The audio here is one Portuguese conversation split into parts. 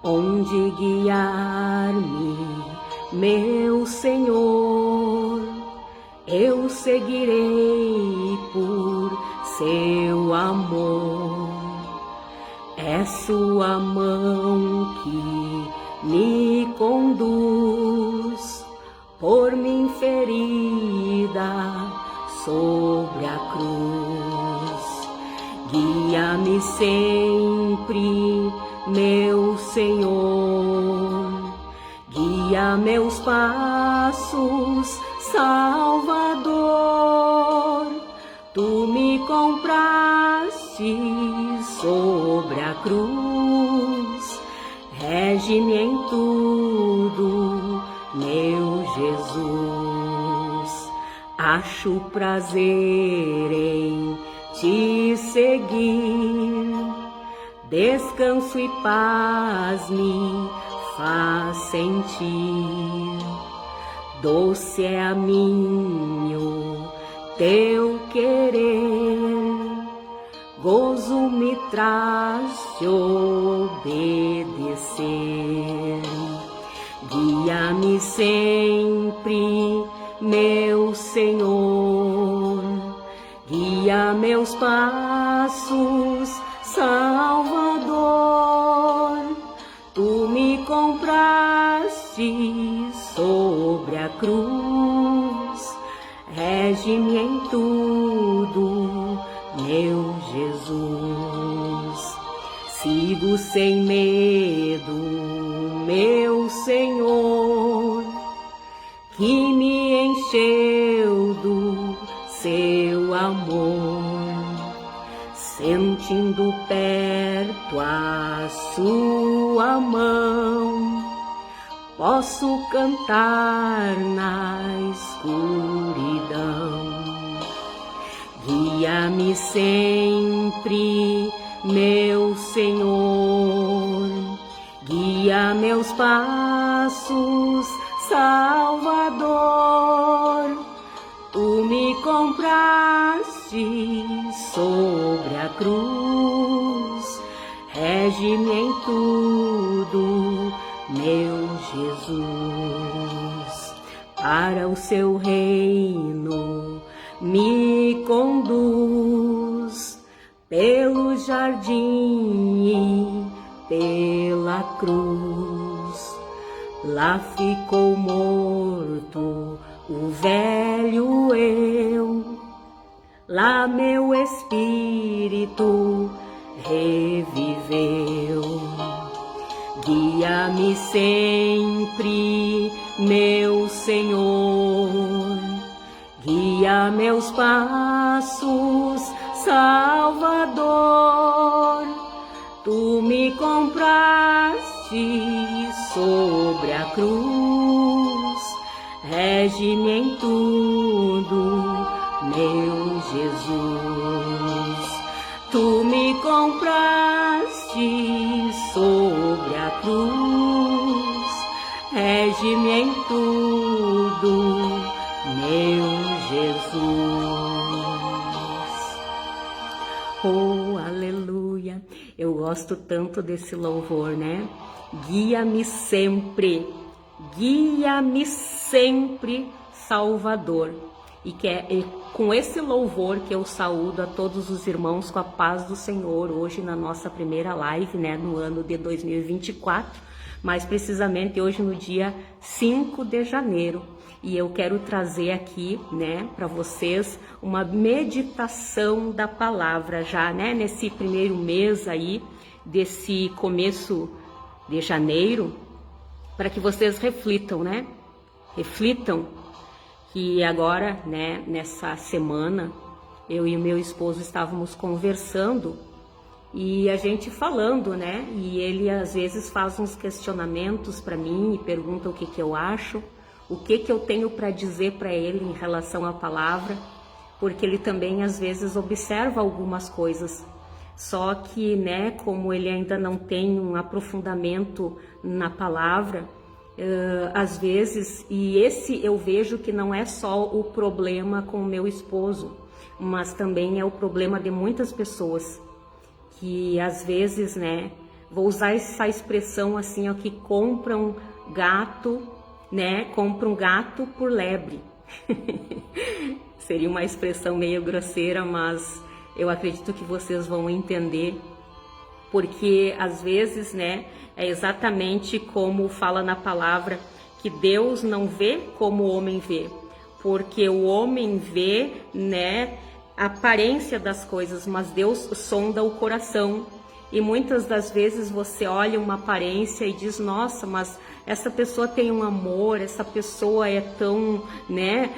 onde guiar-me, meu Senhor, eu seguirei por seu amor. É sua mão que me conduz por mim ferida sobre a cruz. Guia-me sempre, meu Senhor, guia meus passos, Salvador. Tu me compraste sobre a cruz, rege-me em tudo, meu Jesus. Acho prazer em te seguir, descanso e paz me faz sentir. Doce é a minho teu querer, gozo me traz de obedecer. Guia-me sempre, meu Senhor, guia meus passos, Salvador. Tu me compraste sobre a cruz, rege-me em tudo, meu Jesus. Sigo sem medo, meu Senhor, que me encheu do seu amor. Sentindo perto a sua mão, posso cantar na escuridão. Guia-me sempre, meu Senhor, guia meus passos, Salvador. Tu me compraste sobre a cruz, rege-me em tudo, meu Jesus. Para o seu reino me conduz, pelo jardim e pela cruz. Lá ficou morto o velho eu, lá meu espírito reviveu. Guia-me sempre, meu Senhor, guia meus passos, Salvador. Tu me compraste sobre a cruz, rege-me em tudo, meu Jesus. Tu me compraste sobre a cruz, rege-me em tudo, meu Jesus. Oh, aleluia! Eu gosto tanto desse louvor, né? Guia-me sempre, Salvador. E que é com esse louvor que eu saúdo a todos os irmãos com a paz do Senhor, hoje na nossa primeira live, né, no ano de 2024, mais precisamente hoje no dia 5 de janeiro. E eu quero trazer aqui, né, para vocês uma meditação da palavra já, né, nesse primeiro mês aí, desse começo de janeiro, para que vocês reflitam, né? Reflitam que agora, né, nessa semana, eu e o meu esposo estávamos conversando e a gente falando, né? E ele às vezes faz uns questionamentos para mim e pergunta o que eu acho, o que eu tenho para dizer para ele em relação à palavra, porque ele também às vezes observa algumas coisas. Só que, né, como ele ainda não tem um aprofundamento na palavra, às vezes, e esse eu vejo que não é só o problema com o meu esposo, mas também é o problema de muitas pessoas, que às vezes, né, vou usar essa expressão assim, ó, que compram gato, né? Compram gato por lebre. Seria uma expressão meio grosseira, mas eu acredito que vocês vão entender, porque às vezes, né, é exatamente como fala na palavra, que Deus não vê como o homem vê, porque o homem vê, né, a aparência das coisas, mas Deus sonda o coração. E muitas das vezes você olha uma aparência e diz, nossa, mas essa pessoa tem um amor, essa pessoa é tão, né,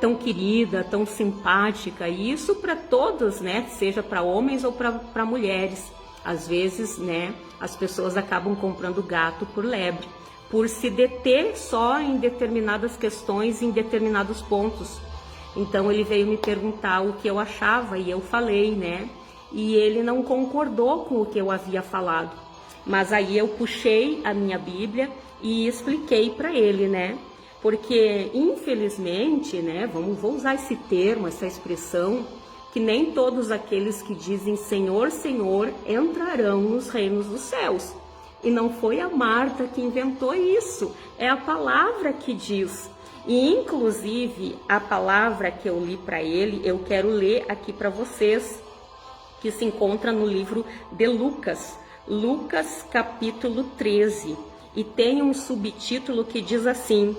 tão querida, tão simpática. E isso para todos, né, seja para homens ou para mulheres. Às vezes, né, as pessoas acabam comprando gato por lebre, por se deter só em determinadas questões, em determinados pontos. Então ele veio me perguntar o que eu achava e eu falei, né? E ele não concordou com o que eu havia falado. Mas aí eu puxei a minha Bíblia e expliquei para ele, né? Porque infelizmente, né, vou usar esse termo, essa expressão, que nem todos aqueles que dizem Senhor, Senhor entrarão nos reinos dos céus. E não foi a Marta que inventou isso, é a palavra que diz. E inclusive a palavra que eu li para ele, eu quero ler aqui para vocês, que se encontra no livro de Lucas, Lucas capítulo 13, e tem um subtítulo que diz assim: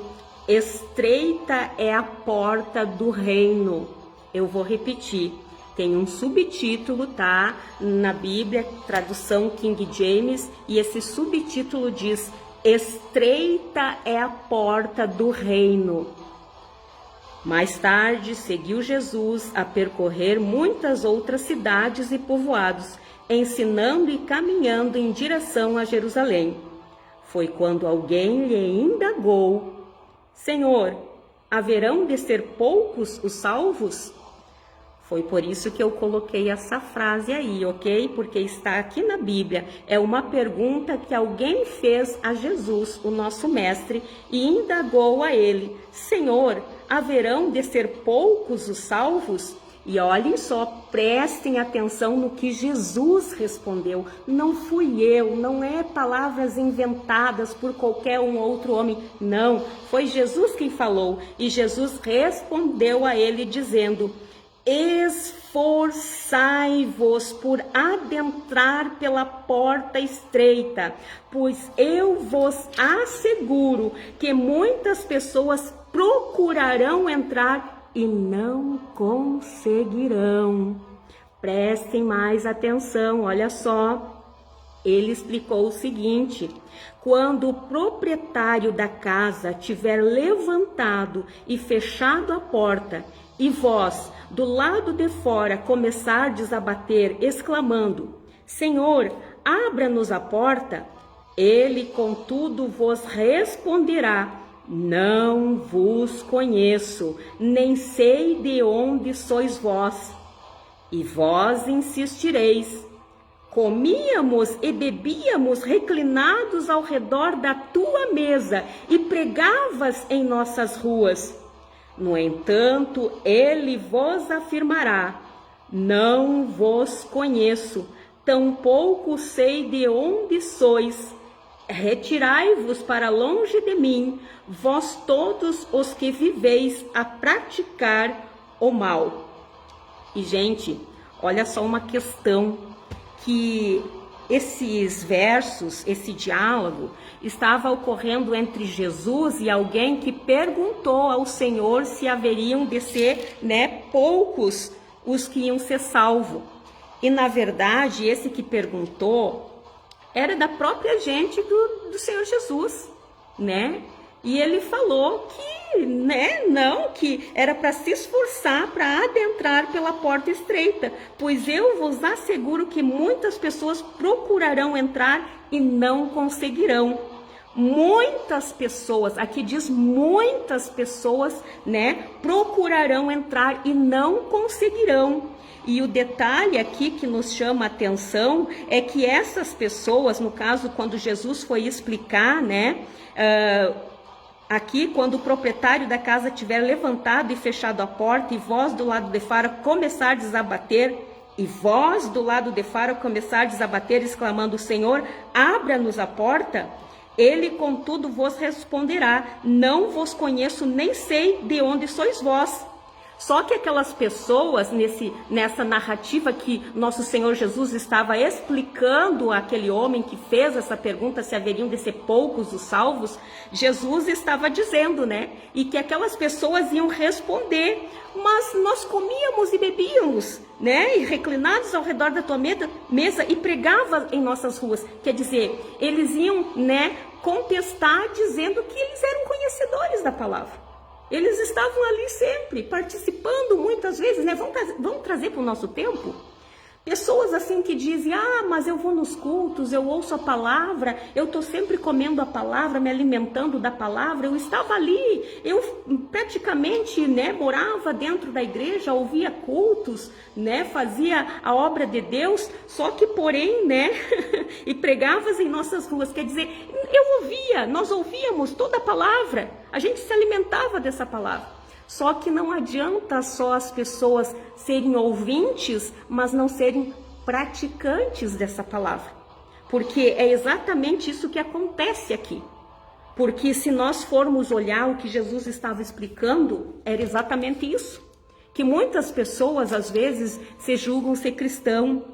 estreita é a porta do reino. Eu vou repetir, tem um subtítulo, tá? Na Bíblia, tradução King James, e esse subtítulo diz: estreita é a porta do reino. Mais tarde, seguiu Jesus a percorrer muitas outras cidades e povoados, ensinando e caminhando em direção a Jerusalém. Foi quando alguém lhe indagou: Senhor, haverão de ser poucos os salvos? Foi por isso que eu coloquei essa frase aí, ok? Porque está aqui na Bíblia. É uma pergunta que alguém fez a Jesus, o nosso mestre, e indagou a ele: Senhor, haverão de ser poucos os salvos? E olhem só, prestem atenção no que Jesus respondeu. Não fui eu, não é palavras inventadas por qualquer um outro homem. Não, foi Jesus quem falou. E Jesus respondeu a ele dizendo: esforçai-vos por adentrar pela porta estreita, pois eu vos asseguro que muitas pessoas procurarão entrar e não conseguirão. Prestem mais atenção, olha só. Ele explicou o seguinte: quando o proprietário da casa tiver levantado e fechado a porta, e vós, do lado de fora, começardes a bater, exclamando: Senhor, abra-nos a porta, ele, contudo, vos responderá: não vos conheço, nem sei de onde sois vós. E vós insistireis: comíamos e bebíamos reclinados ao redor da tua mesa e pregavas em nossas ruas. No entanto, ele vos afirmará: não vos conheço, tampouco sei de onde sois. Retirai-vos para longe de mim, vós todos os que viveis a praticar o mal. E, gente, olha só uma questão, que esses versos, esse diálogo, estava ocorrendo entre Jesus e alguém que perguntou ao Senhor se haveriam de ser, né, poucos os que iam ser salvos. E, na verdade, esse que perguntou era da própria gente do Senhor Jesus, né? E ele falou que, né, não, que era para se esforçar para adentrar pela porta estreita, pois eu vos asseguro que muitas pessoas procurarão entrar e não conseguirão. Muitas pessoas, aqui diz muitas pessoas, né, procurarão entrar e não conseguirão. E o detalhe aqui que nos chama a atenção é que essas pessoas, no caso, quando Jesus foi explicar, né, aqui, quando o proprietário da casa tiver levantado e fechado a porta, e vós do lado de fora começardes a bater, e vós do lado de fora começardes a bater, exclamando, Senhor, abra-nos a porta, ele contudo vos responderá, não vos conheço, nem sei de onde sois vós. Só que aquelas pessoas, nessa narrativa que nosso Senhor Jesus estava explicando àquele homem que fez essa pergunta, se haveriam de ser poucos os salvos, Jesus estava dizendo, né? E que aquelas pessoas iam responder, mas nós comíamos e bebíamos, né? E reclinados ao redor da tua mesa e pregava em nossas ruas. Quer dizer, eles iam, né, contestar dizendo que eles eram conhecedores da palavra. Eles estavam ali sempre, participando muitas vezes, né? Vamos trazer para o nosso tempo? Pessoas assim que dizem, mas eu vou nos cultos, eu ouço a palavra, eu estou sempre comendo a palavra, me alimentando da palavra, eu estava ali, eu praticamente, né, morava dentro da igreja, ouvia cultos, né, fazia a obra de Deus, só que porém, né, e pregavas em nossas ruas, quer dizer, nós ouvíamos toda a palavra, a gente se alimentava dessa palavra. Só que não adianta só as pessoas serem ouvintes, mas não serem praticantes dessa palavra. Porque é exatamente isso que acontece aqui. Porque se nós formos olhar o que Jesus estava explicando, era exatamente isso. Que muitas pessoas, às vezes, se julgam ser cristão,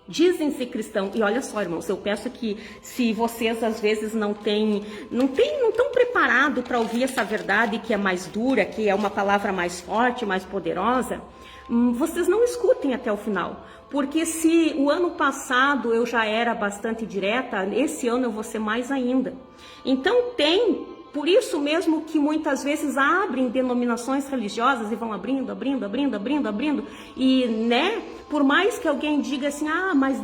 dizem ser cristão. E olha só, irmãos, eu peço que se vocês às vezes não estão preparados para ouvir essa verdade que é mais dura, que é uma palavra mais forte, mais poderosa, vocês não escutem até o final. Porque se o ano passado eu já era bastante direta, esse ano eu vou ser mais ainda. Então por isso mesmo que muitas vezes abrem denominações religiosas e vão abrindo, e, né, por mais que alguém diga assim, mas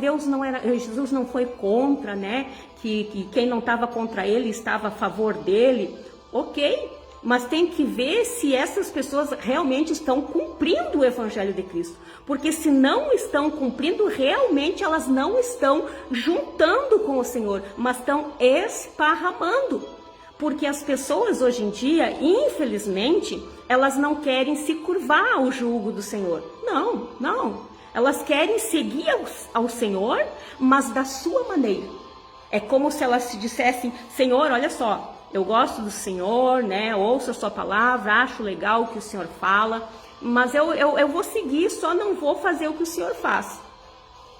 Jesus não foi contra, né, que quem não estava contra ele estava a favor dele, ok, mas tem que ver se essas pessoas realmente estão cumprindo o Evangelho de Cristo, porque se não estão cumprindo, realmente elas não estão juntando com o Senhor, mas estão esparramando. Porque as pessoas hoje em dia, infelizmente, elas não querem se curvar ao jugo do Senhor. Não. Elas querem seguir ao Senhor, mas da sua maneira. É como se elas se dissessem, Senhor, olha só, eu gosto do Senhor, né? Ouço a sua palavra, acho legal o que o Senhor fala, mas eu vou seguir, só não vou fazer o que o Senhor faz.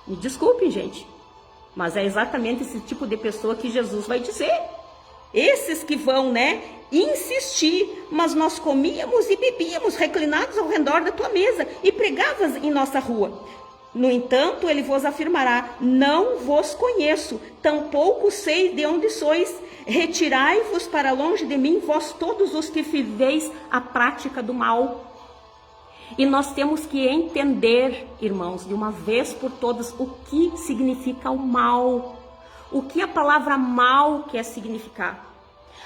Me desculpem, gente, mas é exatamente esse tipo de pessoa que Jesus vai dizer. Esses que vão, né, insistir, mas nós comíamos e bebíamos reclinados ao redor da tua mesa e pregavas em nossa rua. No entanto, ele vos afirmará, não vos conheço, tampouco sei de onde sois, retirai-vos para longe de mim, vós todos os que viveis a prática do mal. E nós temos que entender, irmãos, de uma vez por todas, o que significa o mal. O que a palavra mal quer significar.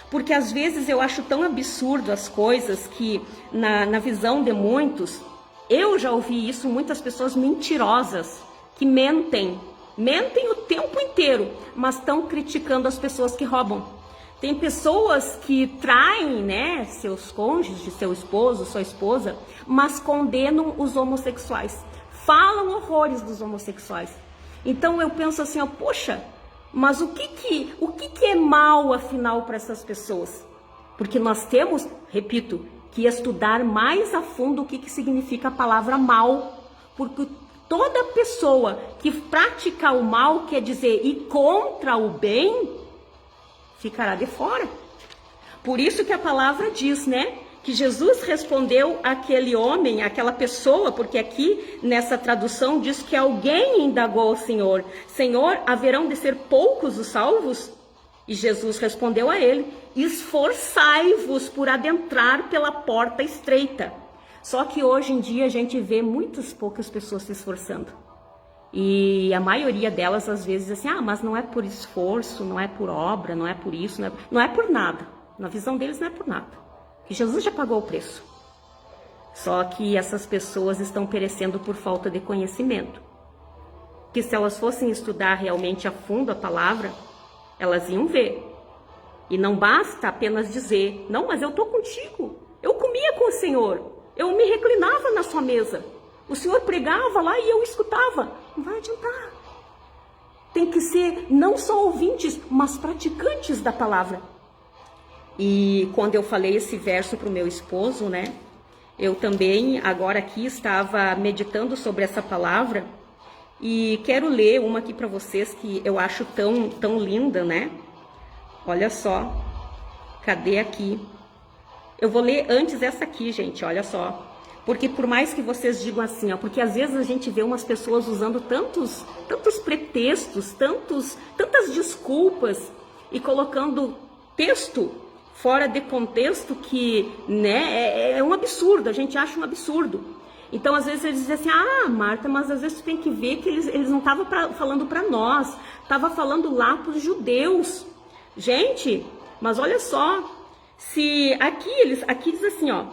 Porque às vezes eu acho tão absurdo as coisas que na visão de muitos, eu já ouvi isso, muitas pessoas mentirosas, que mentem o tempo inteiro, mas estão criticando as pessoas que roubam. Tem pessoas que traem, né, seus cônjuges, seu esposo, sua esposa, mas condenam os homossexuais, falam horrores dos homossexuais. Então eu penso assim, poxa, mas o que é mal, afinal, para essas pessoas? Porque nós temos, repito, que estudar mais a fundo o que significa a palavra mal. Porque toda pessoa que praticar o mal, quer dizer, ir contra o bem, ficará de fora. Por isso que a palavra diz, né? Que Jesus respondeu àquele homem, àquela pessoa, porque aqui nessa tradução diz que alguém indagou ao Senhor, Senhor, haverão de ser poucos os salvos? E Jesus respondeu a ele, esforçai-vos por adentrar pela porta estreita. Só que hoje em dia a gente vê muitas poucas pessoas se esforçando. E a maioria delas às vezes assim, mas não é por esforço, não é por obra, não é por isso, não é por nada. Na visão deles não é por nada. Que Jesus já pagou o preço. Só que essas pessoas estão perecendo por falta de conhecimento. Que se elas fossem estudar realmente a fundo a palavra, elas iam ver. E não basta apenas dizer, não, mas eu estou contigo. Eu comia com o Senhor. Eu me reclinava na sua mesa. O Senhor pregava lá e eu escutava. Não vai adiantar. Tem que ser não só ouvintes, mas praticantes da palavra. E quando eu falei esse verso para o meu esposo, né? Eu também, agora aqui, estava meditando sobre essa palavra. E quero ler uma aqui para vocês que eu acho tão linda, né? Olha só. Cadê aqui? Eu vou ler antes essa aqui, gente, olha só. Porque por mais que vocês digam assim, ó, porque às vezes a gente vê umas pessoas usando tantos pretextos, tantas desculpas e colocando texto fora de contexto que, né, é um absurdo, a gente acha um absurdo. Então às vezes eles dizem assim, ah, Marta, mas às vezes tu tem que ver que eles não estavam falando para nós, estava falando lá para os judeus. Gente, mas olha só, se aqui diz assim, ó,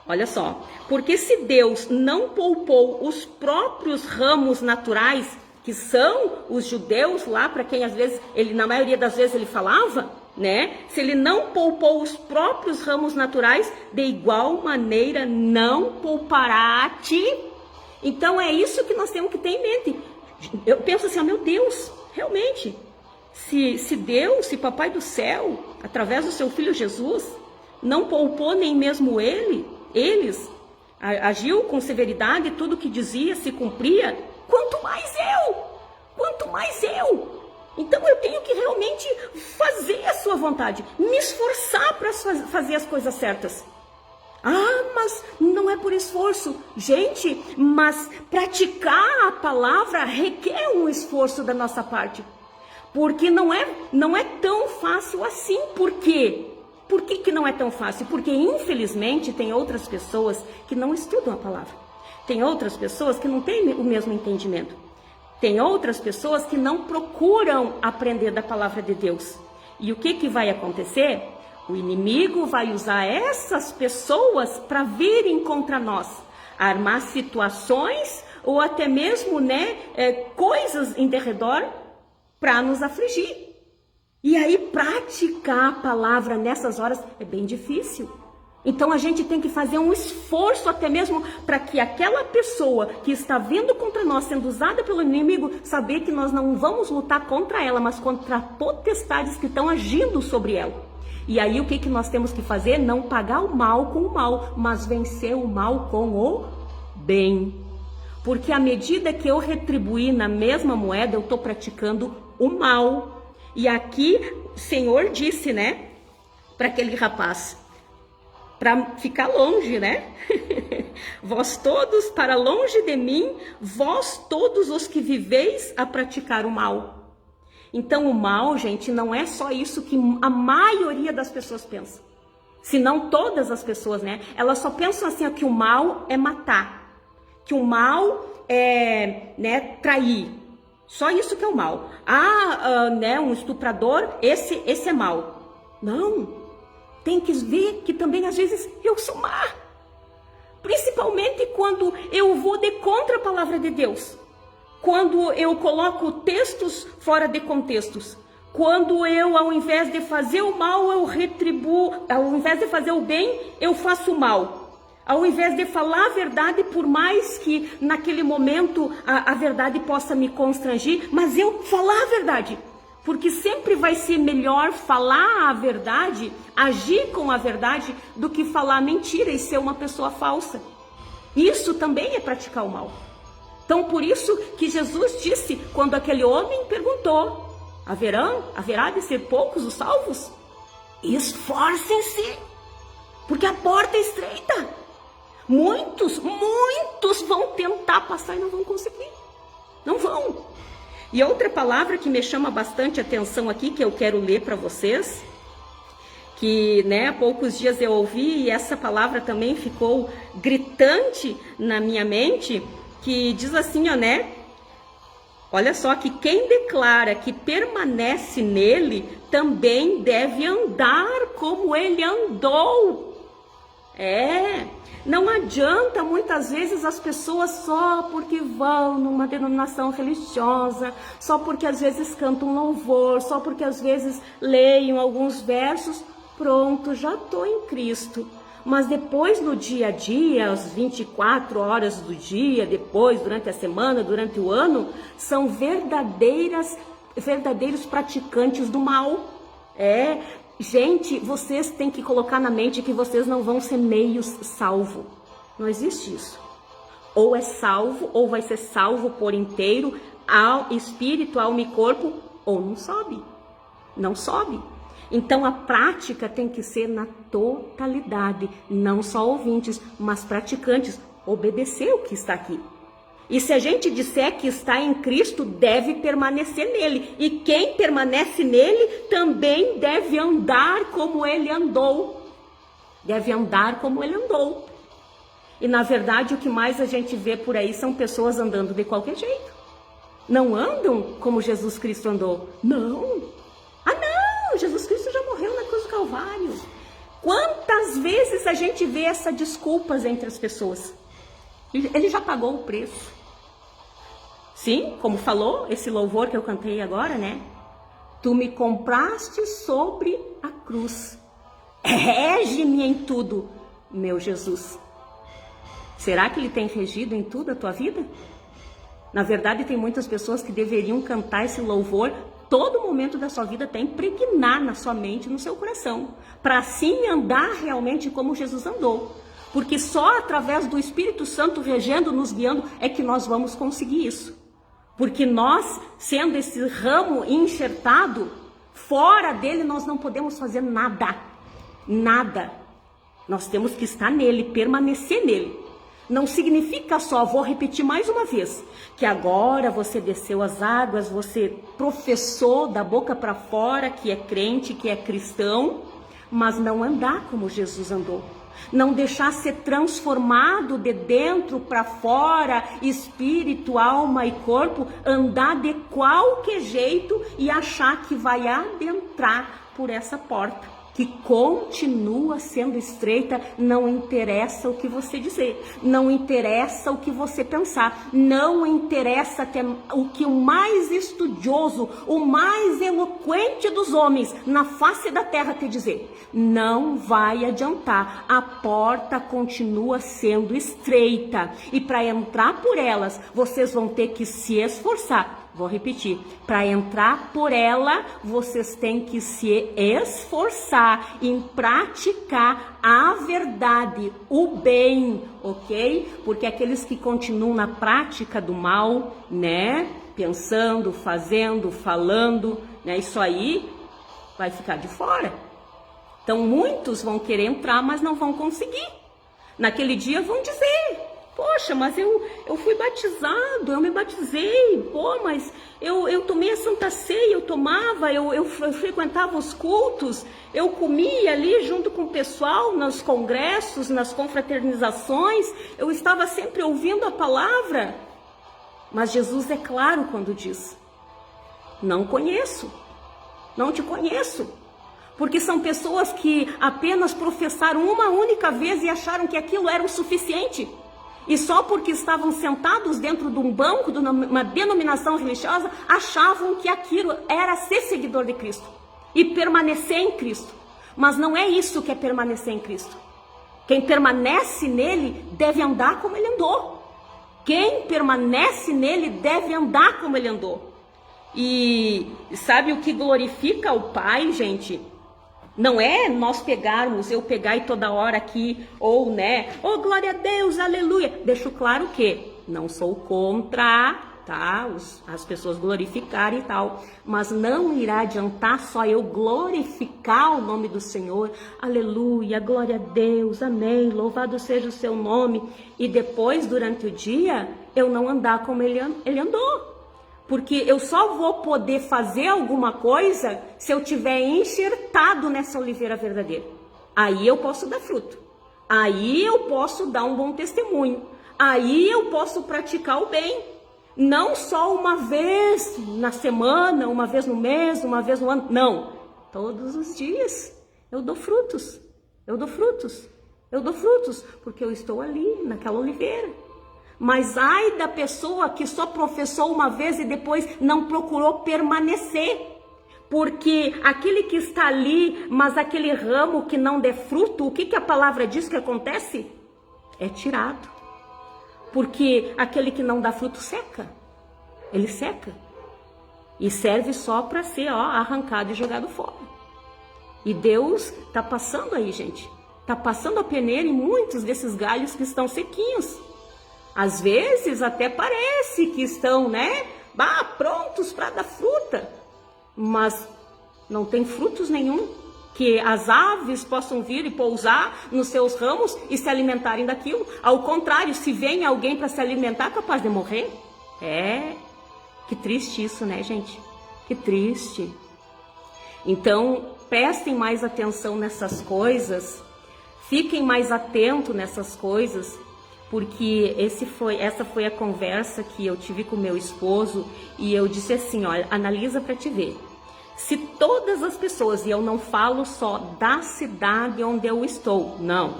olha só, porque se Deus não poupou os próprios ramos naturais, que são os judeus lá, para quem às vezes, na maioria das vezes ele falava, né? Se ele não poupou os próprios ramos naturais, de igual maneira não poupará a ti. Então é isso que nós temos que ter em mente. Eu penso assim, oh, meu Deus, realmente, se Deus, se Papai do Céu, através do seu Filho Jesus, não poupou nem mesmo eles, agiu com severidade, tudo que dizia se cumpria, quanto mais eu. Então eu tenho que realmente fazer a sua vontade, me esforçar para fazer as coisas certas. Ah, mas não é por esforço. Gente, mas praticar a palavra requer um esforço da nossa parte. Porque não é tão fácil assim. Por quê? Por que não é tão fácil? Porque, infelizmente, tem outras pessoas que não estudam a palavra. Tem outras pessoas que não têm o mesmo entendimento. Tem outras pessoas que não procuram aprender da palavra de Deus. E o que vai acontecer? O inimigo vai usar essas pessoas para virem contra nós. Armar situações ou até mesmo, né, coisas em derredor para nos afligir. E aí praticar a palavra nessas horas é bem difícil. Então a gente tem que fazer um esforço até mesmo para que aquela pessoa que está vindo contra nós, sendo usada pelo inimigo, saber que nós não vamos lutar contra ela, mas contra potestades que estão agindo sobre ela. E aí o que nós temos que fazer? Não pagar o mal com o mal, mas vencer o mal com o bem. Porque à medida que eu retribuir na mesma moeda, eu estou praticando o mal. E aqui o Senhor disse, né, para aquele rapaz, para ficar longe, né? Vós todos, para longe de mim, vós todos os que viveis a praticar o mal. Então o mal, gente, não é só isso que a maioria das pessoas pensa. Se não todas as pessoas, né? Elas só pensam assim, ó, que o mal é matar, que o mal é, né, trair. Só isso que é o mal. Né, um estuprador, esse é mal. Não. Tem que ver que também às vezes eu sou má. Principalmente quando eu vou de contra a palavra de Deus. Quando eu coloco textos fora de contextos. Quando eu, ao invés de fazer o mal, eu retribuo. Ao invés de fazer o bem, eu faço o mal. Ao invés de falar a verdade, por mais que naquele momento a verdade possa me constrangir, mas eu falar a verdade. Porque sempre vai ser melhor falar a verdade, agir com a verdade, do que falar mentira e ser uma pessoa falsa. Isso também é praticar o mal. Então, por isso que Jesus disse, quando aquele homem perguntou, haverá de ser poucos os salvos? Esforcem-se, porque a porta é estreita. Muitos vão tentar passar e não vão conseguir. Não vão. E outra palavra que me chama bastante atenção aqui, que eu quero ler para vocês, que, né, há poucos dias eu ouvi e essa palavra também ficou gritante na minha mente, que diz assim, ó, né? Olha só, que quem declara que permanece nele também deve andar como ele andou. Não adianta muitas vezes as pessoas só porque vão numa denominação religiosa, só porque às vezes cantam louvor, só porque às vezes leiam alguns versos, pronto, já estou em Cristo. Mas depois no dia a dia, as 24 horas do dia, depois, durante a semana, durante o ano, são verdadeiros praticantes do mal. Gente, vocês têm que colocar na mente que vocês não vão ser meios salvo. Não existe isso. Ou é salvo, ou vai ser salvo por inteiro, espírito, alma e corpo, ou não sobe. Não sobe. Então a prática tem que ser na totalidade, não só ouvintes, mas praticantes, obedecer o que está aqui. E se a gente disser que está em Cristo, deve permanecer nele. E quem permanece nele também deve andar como ele andou. Deve andar como ele andou. E na verdade o que mais a gente vê por aí são pessoas andando de qualquer jeito. Não andam como Jesus Cristo andou. Não. Jesus Cristo já morreu na cruz do Calvário. Quantas vezes a gente vê essas desculpas entre as pessoas? Ele já pagou o preço. Sim, como falou esse louvor que eu cantei agora, né? Tu me compraste sobre a cruz. Rege-me em tudo, meu Jesus. Será que ele tem regido em tudo a tua vida? Na verdade, tem muitas pessoas que deveriam cantar esse louvor todo momento da sua vida, até impregnar na sua mente, no seu coração, para assim andar realmente como Jesus andou. Porque só através do Espírito Santo regendo, nos guiando, é que nós vamos conseguir isso. Porque nós, sendo esse ramo enxertado, fora dele nós não podemos fazer nada. Nada. Nós temos que estar nele, permanecer nele. Não significa só, vou repetir mais uma vez, que agora você desceu as águas, você professou da boca para fora que é crente, que é cristão, mas não andar como Jesus andou. Não deixar ser transformado de dentro para fora, espírito, alma e corpo, andar de qualquer jeito e achar que vai adentrar por essa porta, que continua sendo estreita. Não interessa o que você dizer, não interessa o que você pensar, não interessa o que o mais estudioso, o mais eloquente dos homens na face da terra te dizer. Não vai adiantar, a porta continua sendo estreita e para entrar por elas, vocês vão ter que se esforçar. Vou repetir, para entrar por ela, vocês têm que se esforçar em praticar a verdade, o bem, ok? Porque aqueles que continuam na prática do mal, né? Pensando, fazendo, falando, né? Isso aí vai ficar de fora. Então muitos vão querer entrar, mas não vão conseguir. Naquele dia vão dizer: poxa, mas eu fui batizado, eu me batizei, pô, mas eu tomei a Santa Ceia, eu tomava, eu frequentava os cultos, eu comia ali junto com o pessoal, nos congressos, nas confraternizações, eu estava sempre ouvindo a palavra. Mas Jesus é claro quando diz: não conheço, não te conheço. Porque são pessoas que apenas professaram uma única vez e acharam que aquilo era o suficiente. E só porque estavam sentados dentro de um banco, de uma denominação religiosa, achavam que aquilo era ser seguidor de Cristo e permanecer em Cristo. Mas não é isso que é permanecer em Cristo. Quem permanece nele deve andar como ele andou. Quem permanece nele deve andar como ele andou. E sabe o que glorifica o Pai, gente? Não é nós pegarmos, eu pegar e toda hora aqui, ou né, oh glória a Deus, aleluia. Deixo claro que não sou contra, tá, as pessoas glorificarem e tal, mas não irá adiantar só eu glorificar o nome do Senhor, aleluia, glória a Deus, amém, louvado seja o seu nome, e depois durante o dia eu não andar como ele andou. Porque eu só vou poder fazer alguma coisa se eu tiver enxertado nessa oliveira verdadeira. Aí eu posso dar fruto. Aí eu posso dar um bom testemunho. Aí eu posso praticar o bem. Não só uma vez na semana, uma vez no mês, uma vez no ano. Não. Todos os dias eu dou frutos. Eu dou frutos. Eu dou frutos. Porque eu estou ali, naquela oliveira. Mas ai da pessoa que só professou uma vez e depois não procurou permanecer. Porque aquele que está ali, mas aquele ramo que não dê fruto, o que a palavra diz que acontece? É tirado. Porque aquele que não dá fruto seca. Ele seca. E serve só para ser arrancado e jogado fora. E Deus está passando aí, gente. Está passando a peneira em muitos desses galhos que estão sequinhos. Às vezes até parece que estão, prontos para dar fruta. Mas não tem frutos nenhum. Que as aves possam vir e pousar nos seus ramos e se alimentarem daquilo. Ao contrário, se vem alguém para se alimentar, é capaz de morrer. Que triste isso, né, gente? Que triste. Então, prestem mais atenção nessas coisas. Fiquem mais atentos nessas coisas. Porque essa foi a conversa que eu tive com meu esposo. E eu disse assim, olha, analisa para te ver. Se todas as pessoas, e eu não falo só da cidade onde eu estou, não,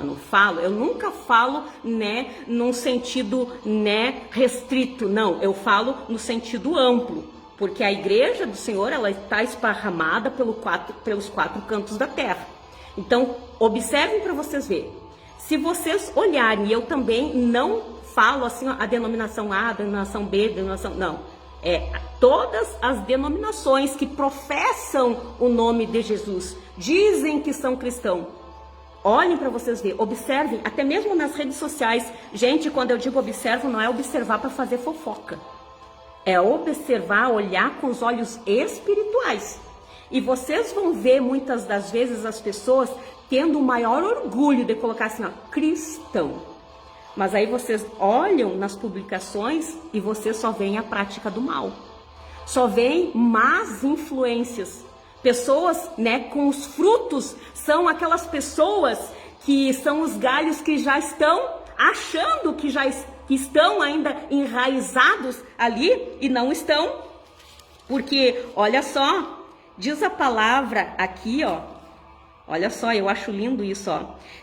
eu nunca falo, num sentido, restrito, não, eu falo no sentido amplo, porque a igreja do Senhor, ela está esparramada pelos quatro cantos da terra. Então, observem para vocês verem. Se vocês olharem, e eu também não falo assim, a denominação A, a denominação B, a denominação, não. Todas as denominações que professam o nome de Jesus, dizem que são cristãos. Olhem para vocês verem, observem, até mesmo nas redes sociais. Gente, quando eu digo observo, não é observar para fazer fofoca. É observar, olhar com os olhos espirituais. E vocês vão ver muitas das vezes as pessoas tendo o maior orgulho de colocar assim, cristão. Mas aí vocês olham nas publicações e vocês só veem a prática do mal. Só veem más influências. Pessoas, com os frutos, são aquelas pessoas que são os galhos que já estão achando que estão ainda enraizados ali e não estão. Porque, olha só, diz a palavra aqui, olha só, eu acho lindo isso,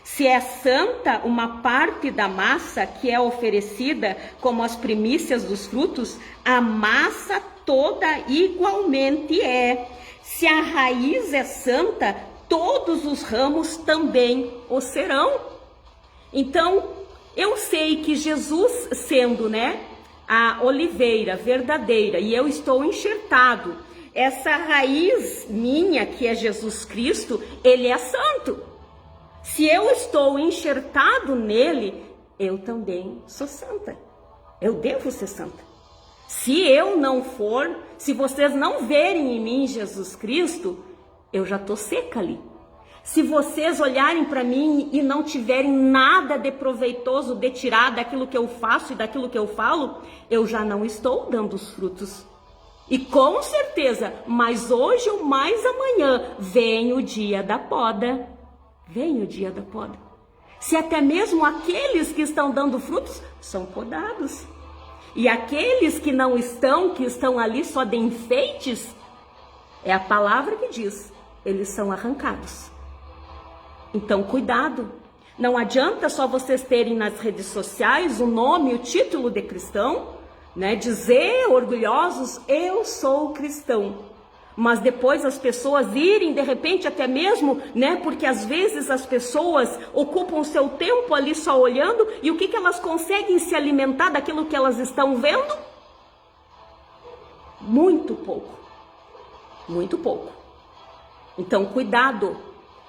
Se é santa uma parte da massa que é oferecida como as primícias dos frutos, a massa toda igualmente é. Se a raiz é santa, todos os ramos também o serão. Então, eu sei que Jesus sendo, a oliveira verdadeira, e eu estou enxertado, essa raiz minha, que é Jesus Cristo, ele é santo. Se eu estou enxertado nele, eu também sou santa. Eu devo ser santa. Se eu não for, se vocês não verem em mim Jesus Cristo, eu já estou seca ali. Se vocês olharem para mim e não tiverem nada de proveitoso de tirar daquilo que eu faço e daquilo que eu falo, eu já não estou dando os frutos. E com certeza, mais hoje ou mais amanhã, vem o dia da poda. Vem o dia da poda. Se até mesmo aqueles que estão dando frutos são podados. E aqueles que não estão, que estão ali só de enfeites, é a palavra que diz, eles são arrancados. Então, cuidado. Não adianta só vocês terem nas redes sociais o nome, o título de cristão, dizer orgulhosos, eu sou cristão, mas depois as pessoas irem de repente até mesmo, porque às vezes as pessoas ocupam o seu tempo ali só olhando, e o que elas conseguem se alimentar daquilo que elas estão vendo? Muito pouco, muito pouco. Então cuidado.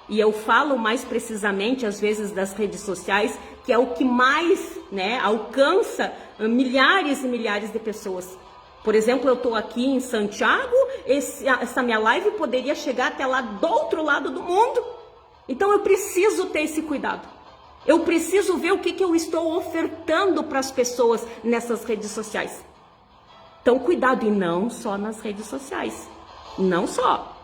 E eu falo mais precisamente, às vezes, das redes sociais, que é o que mais alcança milhares e milhares de pessoas. Por exemplo, eu estou aqui em Santiago, essa minha live poderia chegar até lá do outro lado do mundo. Então eu preciso ter esse cuidado. Eu preciso ver o que eu estou ofertando para as pessoas nessas redes sociais. Então cuidado, e não só nas redes sociais. Não só.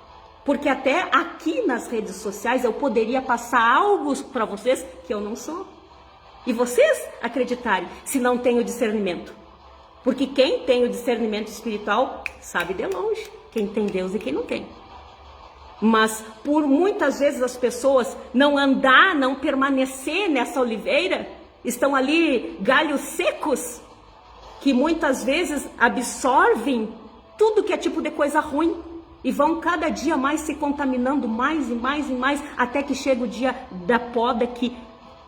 Porque até aqui nas redes sociais eu poderia passar algo para vocês que eu não sou. E vocês acreditarem, se não tem o discernimento. Porque quem tem o discernimento espiritual sabe de longe quem tem Deus e quem não tem. Mas por muitas vezes as pessoas não permanecer nessa oliveira, estão ali galhos secos, que muitas vezes absorvem tudo que é tipo de coisa ruim. e vão cada dia mais se contaminando mais e mais e mais, até que chega o dia da poda que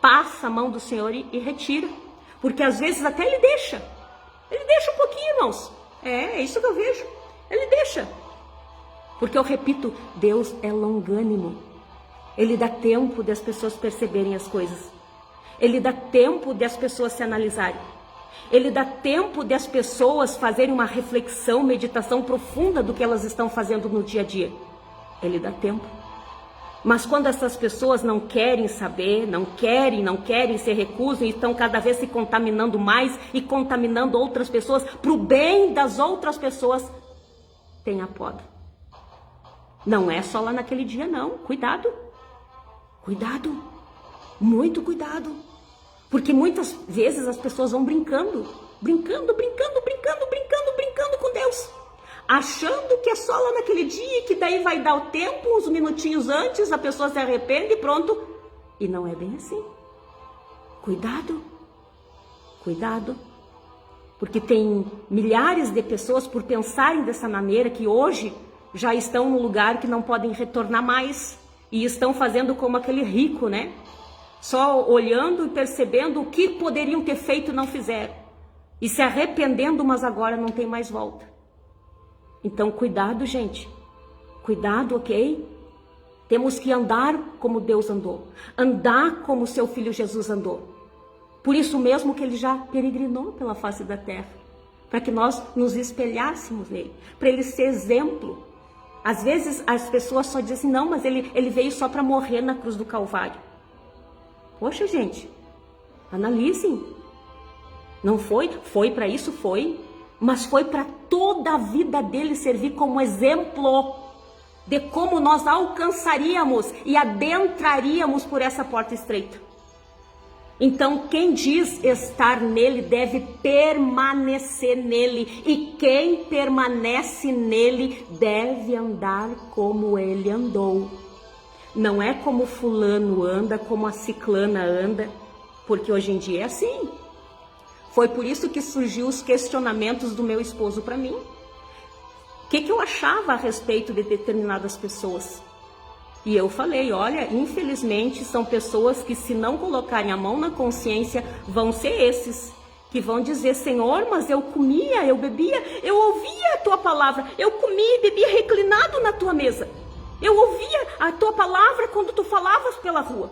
passa a mão do Senhor e retira. Porque às vezes até Ele deixa um pouquinho, irmãos. É isso que eu vejo, Ele deixa. Porque eu repito, Deus é longânimo. Ele dá tempo de as pessoas perceberem as coisas. Ele dá tempo de as pessoas se analisarem. Ele dá tempo de as pessoas fazerem uma reflexão, meditação profunda do que elas estão fazendo no dia a dia. Ele dá tempo. Mas quando essas pessoas não querem saber, não querem, se recusam e estão cada vez se contaminando mais e contaminando outras pessoas para o bem das outras pessoas, tem a poda. Não é só lá naquele dia, não. Cuidado. Cuidado. Muito cuidado. Porque muitas vezes as pessoas vão brincando com Deus. Achando que é só lá naquele dia, que daí vai dar o tempo, uns minutinhos antes, a pessoa se arrepende e pronto. E não é bem assim. Cuidado. Cuidado. Porque tem milhares de pessoas, por pensarem dessa maneira, que hoje já estão no lugar que não podem retornar mais. E estão fazendo como aquele rico, né? Só olhando e percebendo o que poderiam ter feito e não fizeram. E se arrependendo, mas agora não tem mais volta. Então, cuidado, gente. Cuidado, ok? Temos que andar como Deus andou. Andar como seu Filho Jesus andou. Por isso mesmo que Ele já peregrinou pela face da terra. Para que nós nos espelhássemos nele. Para Ele ser exemplo. Às vezes as pessoas só dizem assim, não, mas ele veio só para morrer na cruz do Calvário. Poxa, gente, analisem. Não foi? Foi para isso? Foi. Mas foi para toda a vida dele servir como exemplo de como nós alcançaríamos e adentraríamos por essa porta estreita. Então, quem diz estar nele deve permanecer nele. E quem permanece nele deve andar como ele andou. Não é como fulano anda, como a ciclana anda, porque hoje em dia é assim. Foi por isso que surgiu os questionamentos do meu esposo para mim. O que eu achava a respeito de determinadas pessoas? E eu falei, olha, infelizmente são pessoas que, se não colocarem a mão na consciência, vão ser esses que vão dizer, Senhor, mas eu comia, eu bebia, eu ouvia a tua palavra, eu comia e bebia reclinado na tua mesa. Eu ouvia a tua palavra quando tu falavas pela rua.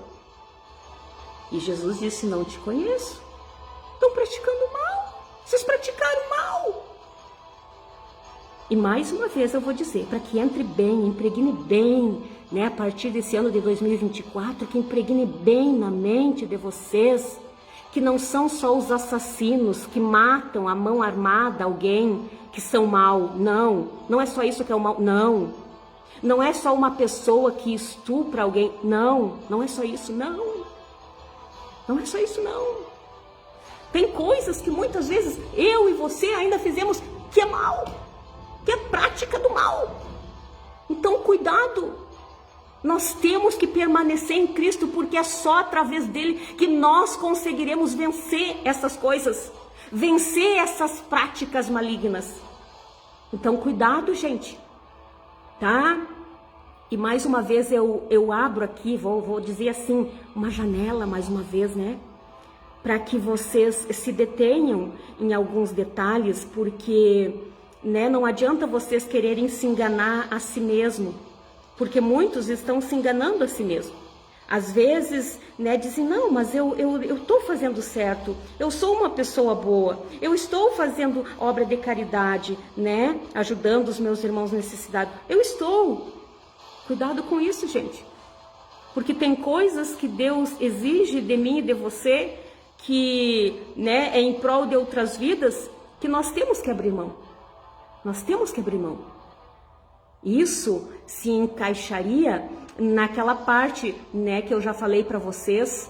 E Jesus disse, não te conheço. Estão praticando mal. Vocês praticaram mal. E mais uma vez eu vou dizer, para que entre bem, impregne bem, né, a partir desse ano de 2024, que impregne bem na mente de vocês, que não são só os assassinos que matam a mão armada alguém, que são mal. Não, não é só isso que é o mal, não. Não é só uma pessoa que estupra alguém, não. Não é só isso, não. Não é só isso, não. Tem coisas que muitas vezes eu e você ainda fizemos que é mal, que é prática do mal. Então, cuidado. Nós temos que permanecer em Cristo, porque é só através dele que nós conseguiremos vencer essas coisas, vencer essas práticas malignas. Então, cuidado, gente, tá? E mais uma vez eu abro aqui, vou dizer assim, uma janela mais uma vez, né? Para que vocês se detenham em alguns detalhes, porque, né, não adianta vocês quererem se enganar a si mesmo. Porque muitos estão se enganando a si mesmo. Às vezes, né, dizem, não, mas eu estou fazendo certo, eu sou uma pessoa boa, eu estou fazendo obra de caridade, né, ajudando os meus irmãos necessitados. Eu estou. Cuidado com isso, gente. Porque tem coisas que Deus exige de mim e de você, que, né, é em prol de outras vidas, que nós temos que abrir mão. Nós temos que abrir mão. Isso se encaixaria naquela parte, né, que eu já falei para vocês,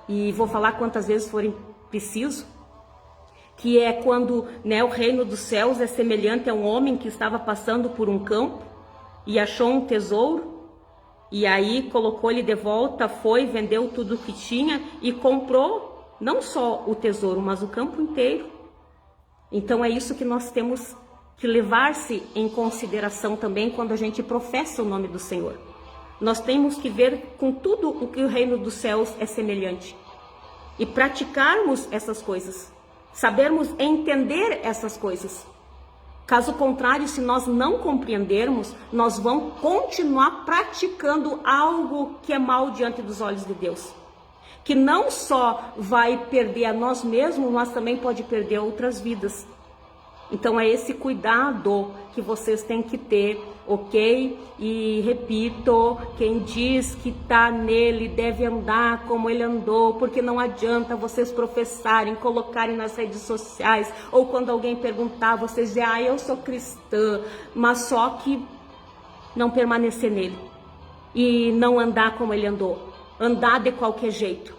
e vou falar quantas vezes forem preciso, que é quando, né, o reino dos céus é semelhante a um homem que estava passando por um campo e achou um tesouro, e aí colocou ele de volta, foi, vendeu tudo que tinha e comprou não só o tesouro, mas o campo inteiro. Então é isso que nós temos que levar-se em consideração também quando a gente professa o nome do Senhor. Nós temos que ver com tudo o que o reino dos céus é semelhante e praticarmos essas coisas, sabermos entender essas coisas. Caso contrário, se nós não compreendermos, nós vamos continuar praticando algo que é mal diante dos olhos de Deus, que não só vai perder a nós mesmos, mas também pode perder outras vidas. Então é esse cuidado que vocês têm que ter, ok? E repito, quem diz que está nele deve andar como ele andou, porque não adianta vocês professarem, colocarem nas redes sociais, ou quando alguém perguntar, vocês dizem, eu sou cristã, mas só que não permanecer nele e não andar como ele andou, andar de qualquer jeito.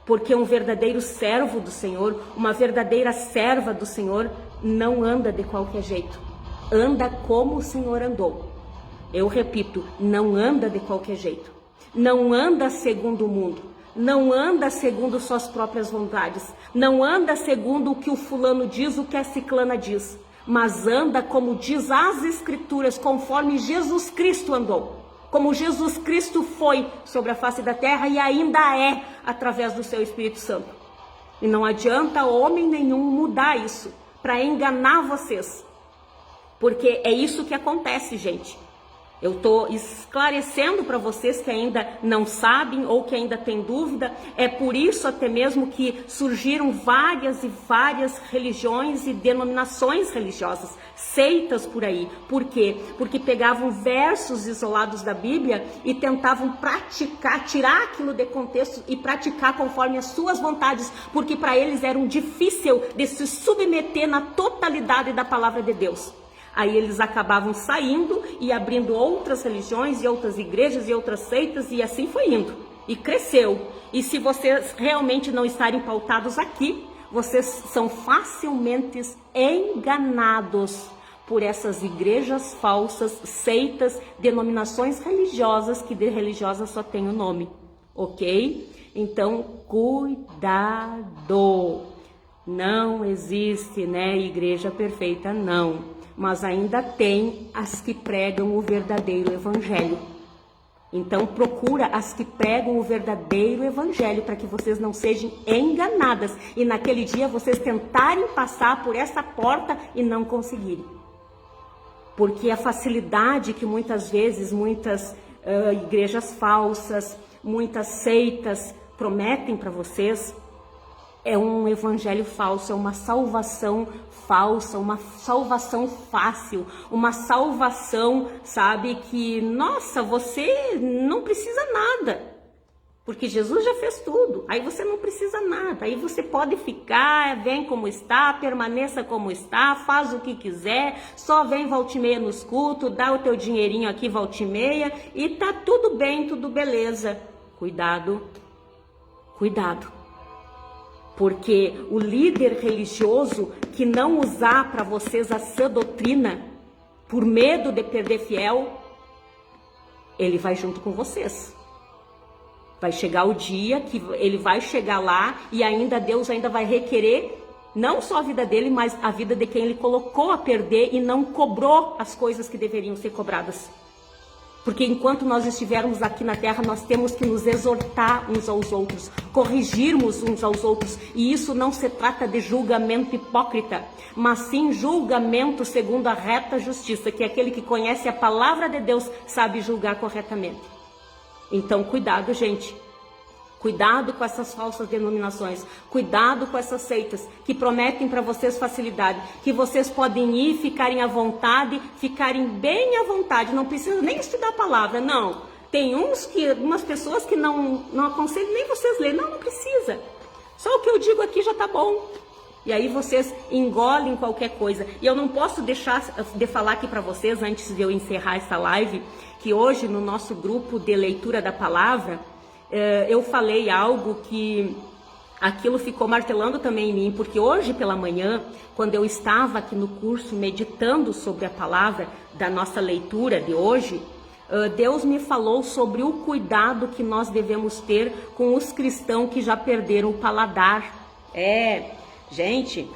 Porque um verdadeiro servo do Senhor, uma verdadeira serva do Senhor, não anda de qualquer jeito. Anda como o Senhor andou. Eu repito, não anda de qualquer jeito. Não anda segundo o mundo. Não anda segundo suas próprias vontades. Não anda segundo o que o fulano diz, o que a ciclana diz. Mas anda como diz as Escrituras, conforme Jesus Cristo andou. Como Jesus Cristo foi sobre a face da terra e ainda é através do seu Espírito Santo. E não adianta homem nenhum mudar isso para enganar vocês. Porque é isso que acontece, gente. Eu estou esclarecendo para vocês que ainda não sabem ou que ainda têm dúvida. É por isso até mesmo que surgiram várias e várias religiões e denominações religiosas, seitas por aí. Por quê? Porque pegavam versos isolados da Bíblia e tentavam praticar, tirar aquilo de contexto e praticar conforme as suas vontades, porque para eles era um difícil de se submeter na totalidade da palavra de Deus. Aí eles acabavam saindo e abrindo outras religiões e outras igrejas e outras seitas, e assim foi indo. E cresceu. E se vocês realmente não estarem pautados aqui, vocês são facilmente enganados por essas igrejas falsas, seitas, denominações religiosas, que de religiosas só tem o nome, ok? Então, cuidado! Não existe, igreja perfeita, não. Mas ainda tem as que pregam o verdadeiro evangelho. Então procura as que pregam o verdadeiro evangelho para que vocês não sejam enganadas e naquele dia vocês tentarem passar por essa porta e não conseguirem. Porque a facilidade que muitas vezes muitas igrejas falsas, muitas seitas prometem para vocês, é um evangelho falso, é uma salvação falsa, uma salvação fácil, uma salvação, sabe, que, nossa, você não precisa nada, porque Jesus já fez tudo, aí você não precisa nada, aí você pode ficar, vem como está, permaneça como está, faz o que quiser, só vem volta e meia nos cultos, dá o teu dinheirinho aqui volta e meia, e tá tudo bem, tudo beleza. Cuidado, cuidado. Porque o líder religioso que não usar para vocês a sã doutrina, por medo de perder fiel, ele vai junto com vocês. Vai chegar o dia que ele vai chegar lá e ainda Deus ainda vai requerer não só a vida dele, mas a vida de quem ele colocou a perder e não cobrou as coisas que deveriam ser cobradas. Porque enquanto nós estivermos aqui na terra, nós temos que nos exortar uns aos outros, corrigirmos uns aos outros. E isso não se trata de julgamento hipócrita, mas sim julgamento segundo a reta justiça, que é aquele que conhece a palavra de Deus sabe julgar corretamente. Então, cuidado, gente. Cuidado com essas falsas denominações, cuidado com essas seitas que prometem para vocês facilidade, que vocês podem ir, ficarem à vontade, ficarem bem à vontade, não precisa nem estudar a palavra, não. Tem umas pessoas que não aconselham nem vocês lerem, não precisa. Só o que eu digo aqui já tá bom. E aí vocês engolem qualquer coisa. E eu não posso deixar de falar aqui para vocês, antes de eu encerrar essa live, que hoje no nosso grupo de leitura da palavra, eu falei algo que aquilo ficou martelando também em mim, porque hoje pela manhã, quando eu estava aqui no curso meditando sobre a palavra da nossa leitura de hoje, Deus me falou sobre o cuidado que nós devemos ter com os cristãos que já perderam o paladar. Gente,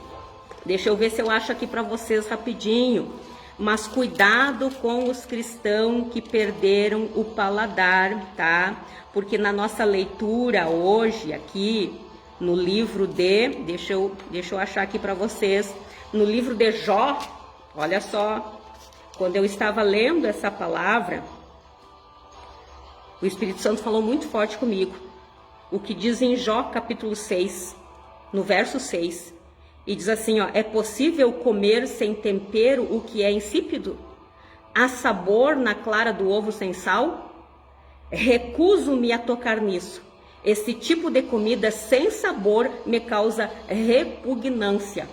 Deixa eu ver se eu acho aqui para vocês rapidinho. Mas cuidado com os cristãos que perderam o paladar, tá? Porque na nossa leitura hoje aqui, no livro de... Deixa eu achar aqui para vocês. No livro de Jó, olha só. Quando eu estava lendo essa palavra, o Espírito Santo falou muito forte comigo. O que diz em Jó capítulo 6, no verso 6. E diz assim, ó, é possível comer sem tempero o que é insípido? Há sabor na clara do ovo sem sal? Recuso-me a tocar nisso. Esse tipo de comida sem sabor me causa repugnância.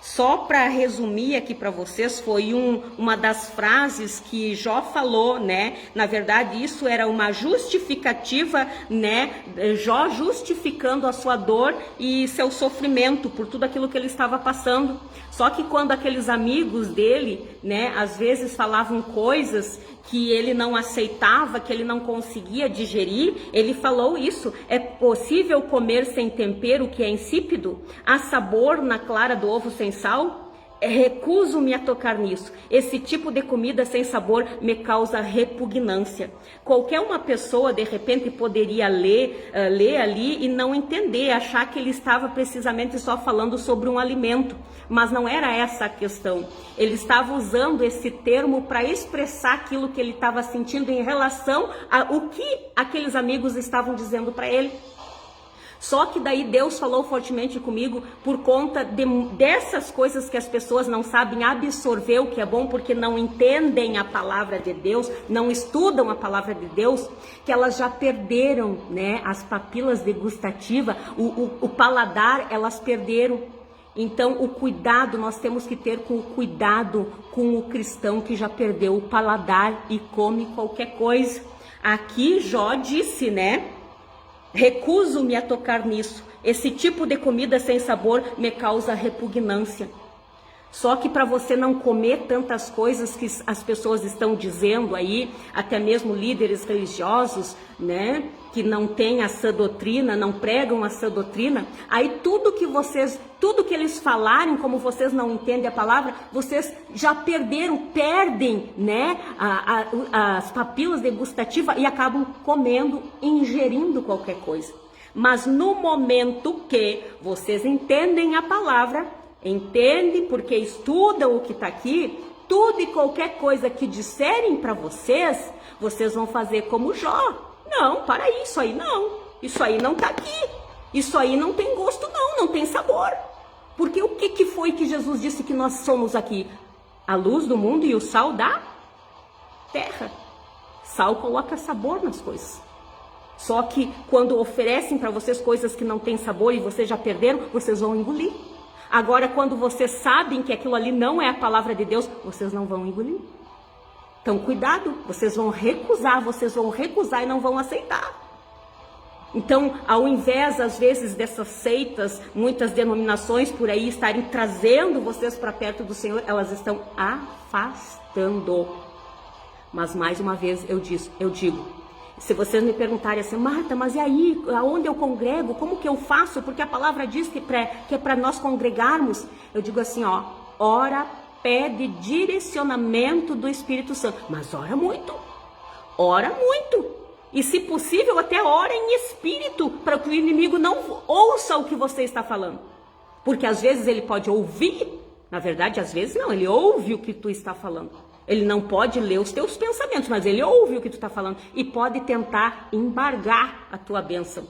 Só para resumir aqui para vocês, foi uma das frases que Jó falou, né? Na verdade, isso era uma justificativa, né? Jó justificando a sua dor e seu sofrimento por tudo aquilo que ele estava passando. Só que quando aqueles amigos dele, né, às vezes falavam coisas que ele não aceitava, que ele não conseguia digerir, ele falou isso. É possível comer sem tempero o que é insípido? Há sabor na clara do ovo sem sal? Recuso-me a tocar nisso. Esse tipo de comida sem sabor me causa repugnância. Qualquer uma pessoa, de repente, poderia ler ali e não entender, achar que ele estava precisamente só falando sobre um alimento. Mas não era essa a questão. Ele estava usando esse termo para expressar aquilo que ele estava sentindo em relação ao que aqueles amigos estavam dizendo para ele. Só que daí Deus falou fortemente comigo por conta dessas coisas que as pessoas não sabem absorver o que é bom, porque não entendem a palavra de Deus, não estudam a palavra de Deus, que elas já perderam, né, as papilas degustativas, o paladar, elas perderam. Então o cuidado, nós temos que ter com o cuidado com o cristão que já perdeu o paladar e come qualquer coisa. Aqui Jó disse, né? Recuso-me a tocar nisso. Esse tipo de comida sem sabor me causa repugnância. Só que para você não comer tantas coisas que as pessoas estão dizendo aí, até mesmo líderes religiosos, né, que não têm a sã doutrina, não pregam a sã doutrina, aí tudo que eles falarem, como vocês não entendem a palavra, vocês já perdem, né, as papilas degustativas e acabam comendo, ingerindo qualquer coisa. Mas no momento que vocês entendem a palavra, entendem porque estudam o que está aqui, tudo e qualquer coisa que disserem para vocês, vocês vão fazer como Jó. Não, para isso aí não. Isso aí não está aqui. Isso aí não tem gosto não tem sabor. Porque o que foi que Jesus disse que nós somos aqui? A luz do mundo e o sal da terra. Sal coloca sabor nas coisas. Só que quando oferecem para vocês coisas que não têm sabor e vocês já perderam, vocês vão engolir. Agora, quando vocês sabem que aquilo ali não é a palavra de Deus, vocês não vão engolir. Então, cuidado, vocês vão recusar e não vão aceitar. Então, ao invés, às vezes, dessas seitas, muitas denominações por aí estarem trazendo vocês para perto do Senhor, elas estão afastando. Mas, mais uma vez, eu digo, se vocês me perguntarem assim, Marta, mas e aí, aonde eu congrego? Como que eu faço? Porque a palavra diz que é para nós congregarmos. Eu digo assim, ó, ora, pede direcionamento do Espírito Santo. Mas ora muito. E se possível, até ora em espírito, para que o inimigo não ouça o que você está falando. Porque às vezes ele pode ouvir, na verdade, às vezes não, ele ouve o que tu está falando. Ele não pode ler os teus pensamentos, mas ele ouve o que tu está falando e pode tentar embargar a tua bênção.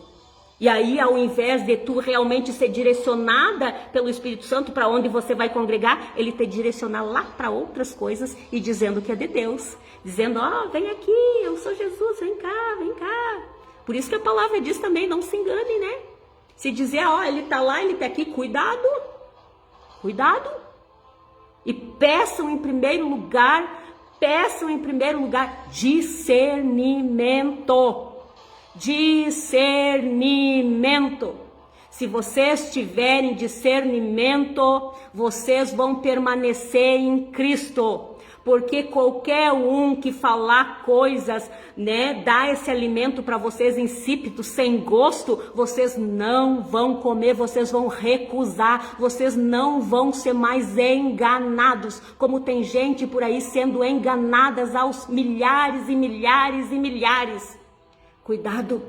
E aí, ao invés de tu realmente ser direcionada pelo Espírito Santo para onde você vai congregar, ele te direcionar lá para outras coisas e dizendo que é de Deus. Dizendo, ó, vem aqui, eu sou Jesus, vem cá, vem cá. Por isso que a palavra diz também, não se engane, né? Se dizer, ó, ele está lá, ele está aqui, cuidado. E peçam em primeiro lugar discernimento. Se vocês tiverem discernimento, vocês vão permanecer em Cristo. porque qualquer um que falar coisas, né, dá esse alimento para vocês insípido, sem gosto, vocês não vão comer, vocês vão recusar, vocês não vão ser mais enganados, como tem gente por aí sendo enganadas aos milhares e milhares e milhares. Cuidado,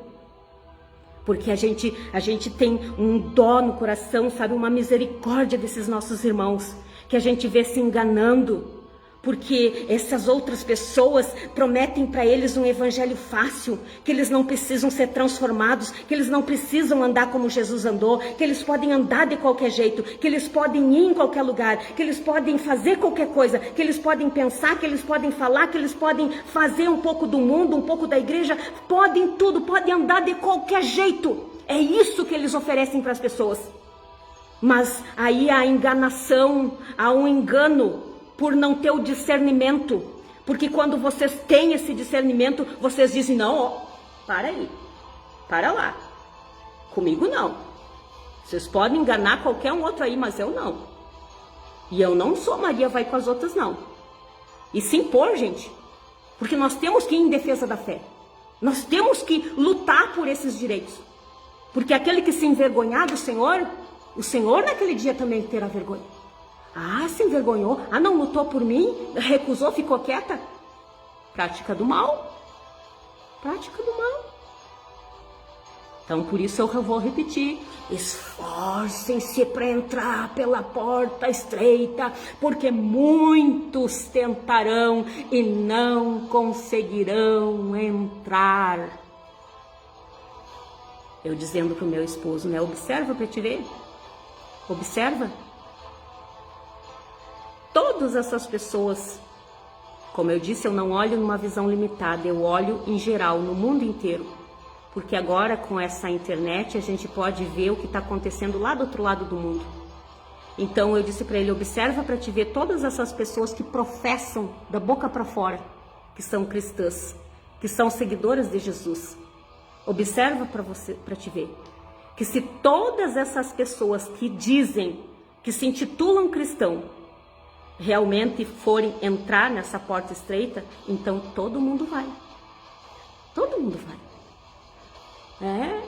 porque a gente tem um dó no coração, sabe, uma misericórdia desses nossos irmãos, que a gente vê se enganando, porque essas outras pessoas prometem para eles um evangelho fácil, que eles não precisam ser transformados, que eles não precisam andar como Jesus andou, que eles podem andar de qualquer jeito, que eles podem ir em qualquer lugar, que eles podem fazer qualquer coisa, que eles podem pensar, que eles podem falar, que eles podem fazer um pouco do mundo, um pouco da igreja, podem tudo, podem andar de qualquer jeito. É isso que eles oferecem para as pessoas. Mas aí há enganação, há um engano, por não ter o discernimento, porque quando vocês têm esse discernimento, vocês dizem, não, ó, para aí, para lá, comigo não, vocês podem enganar qualquer um outro aí, mas eu não, e eu não sou Maria vai com as outras não, e se impor, gente, porque nós temos que ir em defesa da fé, nós temos que lutar por esses direitos, porque aquele que se envergonhar do Senhor, o Senhor naquele dia também terá vergonha. Ah, se envergonhou. Ah, não lutou por mim? Recusou, ficou quieta? Prática do mal. Prática do mal. Então, por isso eu vou repetir. Esforcem-se para entrar pela porta estreita, porque muitos tentarão e não conseguirão entrar. Eu dizendo para o meu esposo, né? Observa para te ver. Observa. Todas essas pessoas, como eu disse, eu não olho numa visão limitada, eu olho em geral, no mundo inteiro. Porque agora com essa internet a gente pode ver o que está acontecendo lá do outro lado do mundo. Então eu disse para ele, observa para te ver todas essas pessoas que professam da boca para fora, que são cristãs, que são seguidoras de Jesus. Observa para te ver, que se todas essas pessoas que dizem, que se intitulam cristão, realmente forem entrar nessa porta estreita, então todo mundo vai. Todo mundo vai.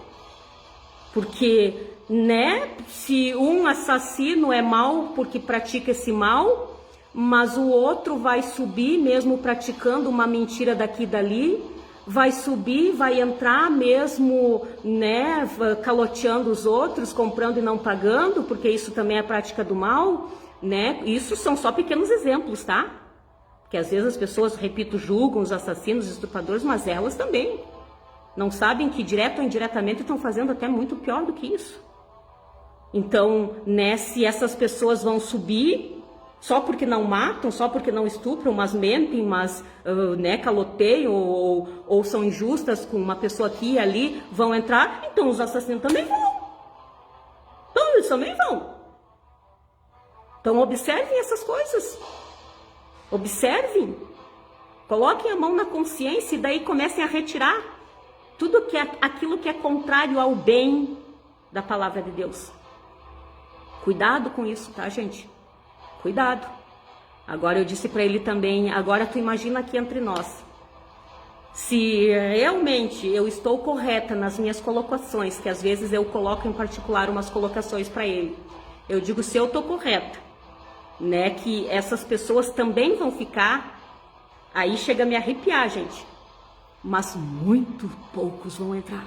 Porque, né, se um assassino é mau porque pratica esse mal, mas o outro vai subir mesmo praticando uma mentira daqui e dali, vai subir, vai entrar mesmo, né, caloteando os outros, comprando e não pagando, porque isso também é prática do mal, né? Isso são só pequenos exemplos, tá? Porque às vezes as pessoas, repito, julgam os assassinos, os estupradores, mas elas também não sabem que direto ou indiretamente estão fazendo até muito pior do que isso. Então, né, se essas pessoas vão subir só porque não matam, só porque não estupram, mas mentem, mas né, caloteiam ou são injustas com uma pessoa aqui e ali, vão entrar, então os assassinos também vão. Então eles também vão. Então observem essas coisas, observem, coloquem a mão na consciência e daí comecem a retirar tudo que é aquilo que é contrário ao bem da palavra de Deus. Cuidado com isso, tá, gente? Cuidado. Agora eu disse para ele também, agora tu imagina aqui entre nós, se realmente eu estou correta nas minhas colocações, que às vezes eu coloco em particular umas colocações para ele, eu digo se eu estou correta, né, que essas pessoas também vão ficar, aí chega a me arrepiar, gente, mas muito poucos vão entrar,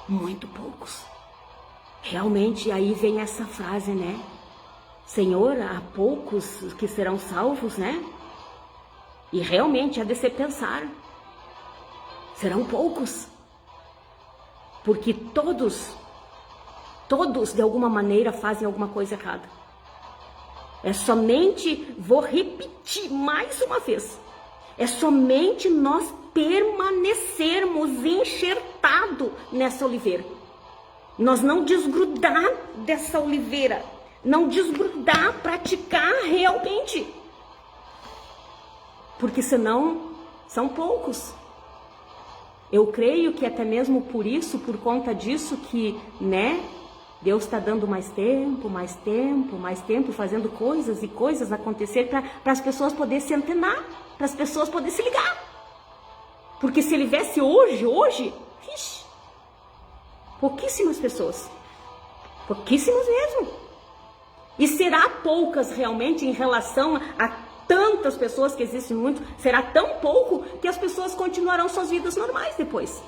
muito poucos, realmente. Aí vem essa frase, né, Senhor, há poucos que serão salvos, né, e realmente há de se pensar, serão poucos, porque todos de alguma maneira fazem alguma coisa errada. É somente, vou repetir mais uma vez, é somente nós permanecermos enxertados nessa oliveira. Nós não desgrudar dessa oliveira, não desgrudar, praticar realmente. Porque senão são poucos. Eu creio que até mesmo por isso, por conta disso que, né, Deus está dando mais tempo, fazendo coisas e coisas acontecer para as pessoas poderem se antenar, para as pessoas poderem se ligar. Porque se ele viesse hoje, ixi, pouquíssimas pessoas, pouquíssimas mesmo. E será poucas realmente em relação a tantas pessoas que existem muito, será tão pouco que as pessoas continuarão suas vidas normais depois.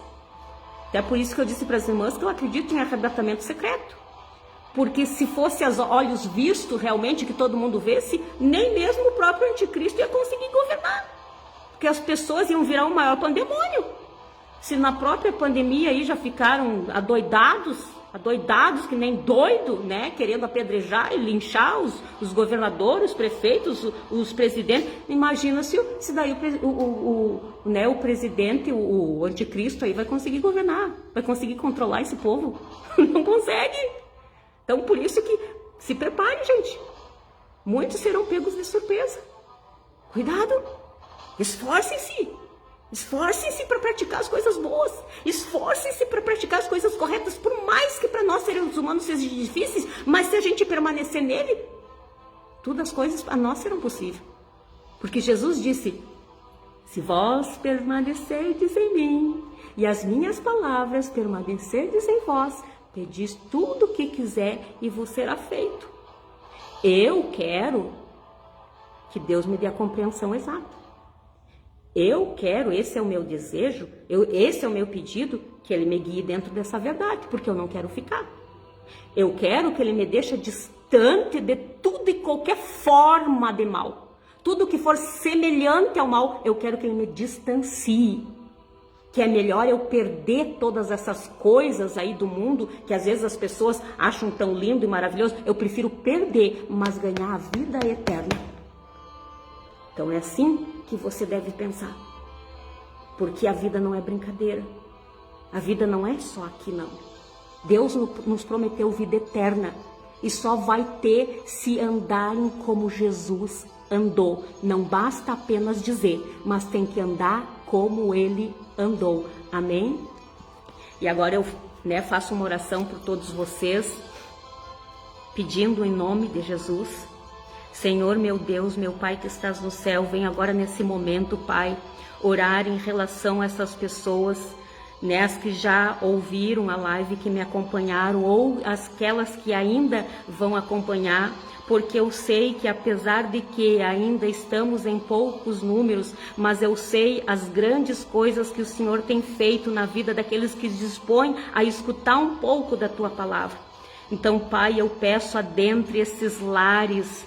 Até por isso que eu disse para as irmãs que eu acredito em arrebatamento secreto. Porque se fosse aos olhos visto realmente, que todo mundo vesse, nem mesmo o próprio anticristo ia conseguir governar. Porque as pessoas iam virar um maior pandemônio. Se na própria pandemia aí já ficaram adoidados que nem doido, né? Querendo apedrejar e linchar os governadores, os prefeitos, os presidentes. Imagina se daí o presidente, o anticristo aí vai conseguir governar, vai conseguir controlar esse povo. Não consegue. Então, por isso que se prepare, gente. Muitos serão pegos de surpresa. Cuidado. Esforcem-se. Esforcem-se para praticar as coisas boas. Esforcem-se para praticar as coisas corretas. Por mais que para nós, seres humanos, sejam difíceis, mas se a gente permanecer nele, todas as coisas a nós serão possíveis. Porque Jesus disse, se vós permanecerdes em mim, e as minhas palavras permanecerdes em vós, pedis tudo o que quiser e vos será feito. Eu quero que Deus me dê a compreensão exata. Eu quero, esse é o meu desejo, esse é o meu pedido, que Ele me guie dentro dessa verdade, porque eu não quero ficar. Eu quero que Ele me deixe distante de tudo e qualquer forma de mal. Tudo que for semelhante ao mal, eu quero que Ele me distancie. Que é melhor eu perder todas essas coisas aí do mundo, que às vezes as pessoas acham tão lindo e maravilhoso. Eu prefiro perder, mas ganhar a vida eterna. Então é assim que você deve pensar. Porque a vida não é brincadeira. A vida não é só aqui, não. Deus nos prometeu vida eterna. E só vai ter se andarem como Jesus andou. Não basta apenas dizer, mas tem que andar como Ele andou. Amém? E agora eu faço uma oração por todos vocês, pedindo em nome de Jesus. Senhor, meu Deus, meu Pai que estás no céu, vem agora nesse momento, Pai, orar em relação a essas pessoas, as que já ouviram a live, que me acompanharam, ou aquelas que ainda vão acompanhar, porque eu sei que apesar de que ainda estamos em poucos números, mas eu sei as grandes coisas que o Senhor tem feito na vida daqueles que dispõem a escutar um pouco da Tua palavra. Então, Pai, eu peço adentre esses lares,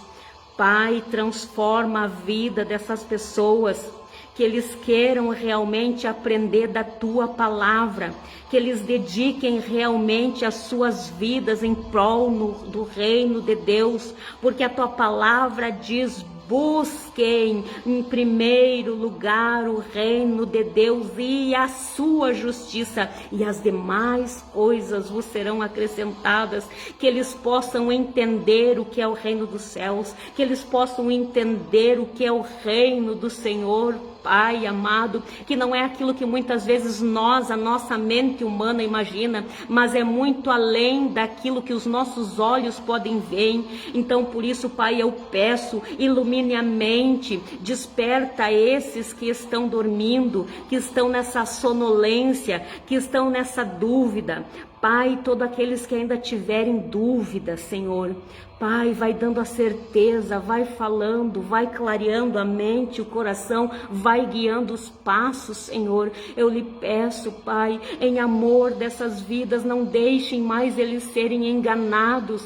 Pai, transforma a vida dessas pessoas, que eles queiram realmente aprender da Tua palavra, que eles dediquem realmente as suas vidas em prol do reino de Deus, porque a Tua palavra diz, busquem em primeiro lugar o reino de Deus e a sua justiça, e as demais coisas vos serão acrescentadas. Que eles possam entender o que é o reino dos céus, que eles possam entender o que é o reino do Senhor. Pai amado, que não é aquilo que muitas vezes a nossa mente humana imagina, mas é muito além daquilo que os nossos olhos podem ver. Então, por isso, Pai, eu peço, ilumine a mente, desperta esses que estão dormindo, que estão nessa sonolência, que estão nessa dúvida. Pai, todos aqueles que ainda tiverem dúvida, Senhor, Pai, vai dando a certeza, vai falando, vai clareando a mente, o coração, vai guiando os passos, Senhor. Eu lhe peço, Pai, em amor dessas vidas, não deixem mais eles serem enganados.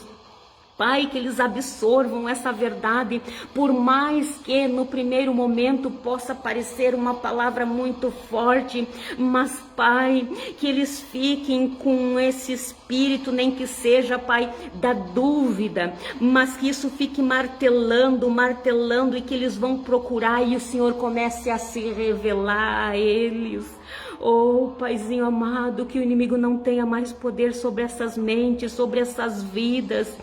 Pai, que eles absorvam essa verdade, por mais que no primeiro momento possa parecer uma palavra muito forte, mas Pai, que eles fiquem com esse espírito, nem que seja, Pai, da dúvida, mas que isso fique martelando, e que eles vão procurar e o Senhor comece a se revelar a eles. Oh, Paizinho amado, que o inimigo não tenha mais poder sobre essas mentes, sobre essas vidas.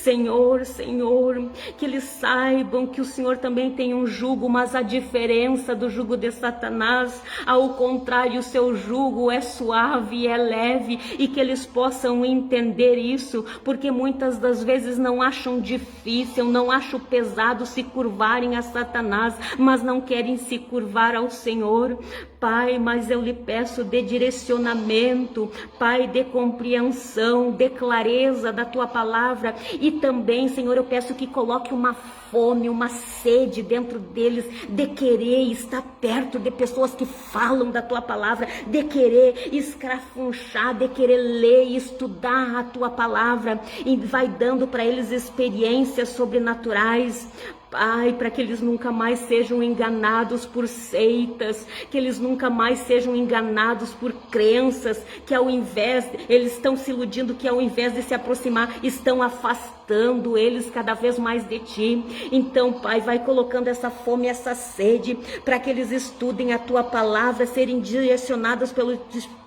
Senhor, que eles saibam que o Senhor também tem um jugo, mas a diferença do jugo de Satanás, ao contrário, o seu jugo é suave e é leve, e que eles possam entender isso, porque muitas das vezes não acham difícil, não acham pesado se curvarem a Satanás, mas não querem se curvar ao Senhor. Pai, mas eu lhe peço de direcionamento, Pai, de compreensão, de clareza da tua palavra, e também, Senhor, eu peço que coloque uma fome, uma sede dentro deles, de querer estar perto de pessoas que falam da tua palavra, de querer escrafunchar, de querer ler e estudar a tua palavra, e vai dando para eles experiências sobrenaturais, Pai, para que eles nunca mais sejam enganados por seitas, que eles nunca mais sejam enganados por crenças, que ao invés, eles estão se iludindo que ao invés de se aproximar, estão afastando eles cada vez mais de ti. Então, Pai, vai colocando essa fome, essa sede, para que eles estudem a tua palavra, serem direcionados pelo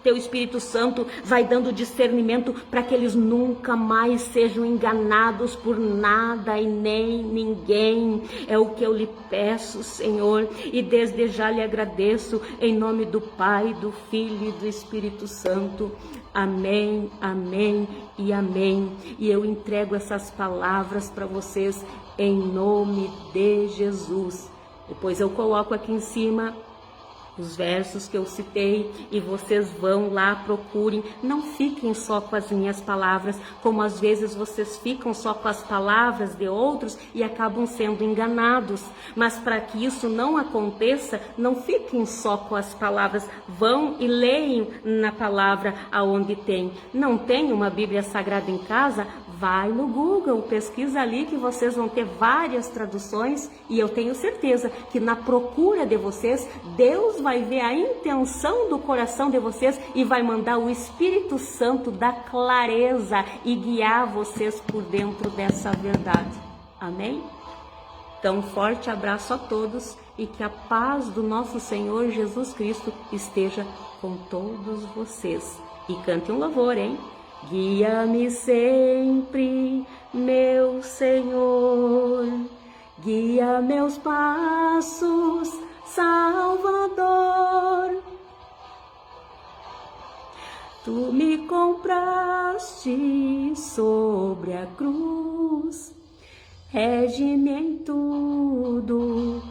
teu Espírito Santo, vai dando discernimento para que eles nunca mais sejam enganados por nada e nem ninguém. É o que eu lhe peço, Senhor, e desde já lhe agradeço, em nome do Pai, do Filho e do Espírito Santo. Amém, amém e amém. E eu entrego essas palavras para vocês em nome de Jesus. Depois eu coloco aqui em cima os versos que eu citei, e vocês vão lá, procurem, não fiquem só com as minhas palavras, como às vezes vocês ficam só com as palavras de outros e acabam sendo enganados. Mas para que isso não aconteça, não fiquem só com as palavras, vão e leem na palavra aonde tem. Não tem uma Bíblia Sagrada em casa? Vai no Google, pesquisa ali que vocês vão ter várias traduções, e eu tenho certeza que na procura de vocês, Deus vai ver a intenção do coração de vocês e vai mandar o Espírito Santo dar clareza e guiar vocês por dentro dessa verdade. Amém? Então, um forte abraço a todos e que a paz do nosso Senhor Jesus Cristo esteja com todos vocês. E cante um louvor, hein? Guia-me sempre, meu Senhor, guia meus passos, Salvador. Tu me compraste sobre a cruz, rege-me em tudo.